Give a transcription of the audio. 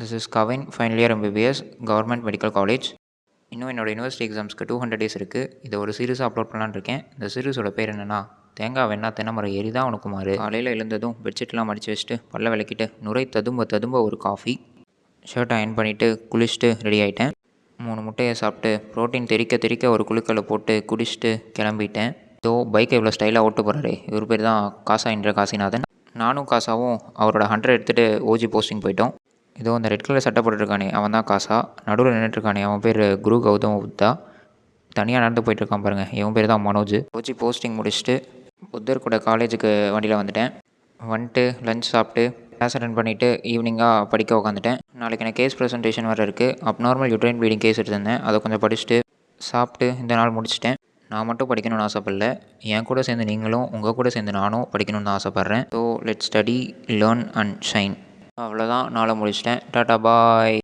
This is Kavin final year MBBS government medical college. இன்னும் என்னோடய university எக்ஸாம்ஸ்க்கு 200 days இருக்குது. இதை ஒரு சீரிஸாக அப்லோட் பண்ணலான்னு இருக்கேன். இந்த சீரிஸோட பேர் என்னென்னா, தேங்காய் வெண்ணா தென்னைமரம் ஏறி தான் உனக்கு மாறு. காலையில் எழுந்ததும் பெட்ஷீட்லாம் மடித்து வச்சுட்டு பல்ல விளக்கிட்டு நுரை ததும்ப ஒரு காஃபி, ஷர்ட்டை அயன் பண்ணிவிட்டு குளிச்சுட்டு ரெடி ஆகிட்டேன். 3 முட்டையை சாப்பிட்டு ப்ரோட்டீன் தெறிக்க ஒரு குழுக்களை போட்டு குடிச்சிட்டு கிளம்பிட்டேன். பைக்கை இவ்வளோ ஸ்டைலாக ஓட்டு போகிறாரு, இவர் பேர் தான் காசா என்ற காசிநாதன். நானும் காசாவும் அவரோட 100 எடுத்துகிட்டு ஓஜி போஸ்டிங் போயிட்டோம். இந்த ரெட் கலர் சட்டை போட்டுருக்கானே அவன் தான் காசா. நடுவில் நின்றுட்டுருக்கானே அவன் பேர் குரு கௌதம் புத்தா. தனியாக நடந்து போயிட்டுருக்கான் பாருங்கள், இவன் பேர் தான் மனோஜ். ஓஜி போஸ்டிங் முடிச்சுட்டு புத்தர் கூட காலேஜுக்கு வண்டியில் வந்துட்டு லஞ்ச் சாப்பிட்டு கிளாஸ் அட்டன் பண்ணிவிட்டு ஈவினிங்காக படிக்க உட்காந்துட்டேன். நாளைக்கு எனக்கு கேஸ் ப்ரெசன்டேஷன் வேறு இருக்குது. அப்நார்மல் யூட்ரைன் ப்ளீடிங் கேஸ் எடுத்திருந்தேன், அதை கொஞ்சம் படிச்சுட்டு சாப்பிட்டு இந்த நாள் முடிச்சிட்டேன். நான் மட்டும் படிக்கணும்னு ஆசைப்படல, என் கூட சேர்ந்து நீங்களும் உங்கள் கூட சேர்ந்து நானும் படிக்கணும்னு தான் ஆசைப்பட்றேன். So let's study, learn and shine. அவ்வளோதான், நாளை முடிச்சிட்டேன். டாட்டா பாய்.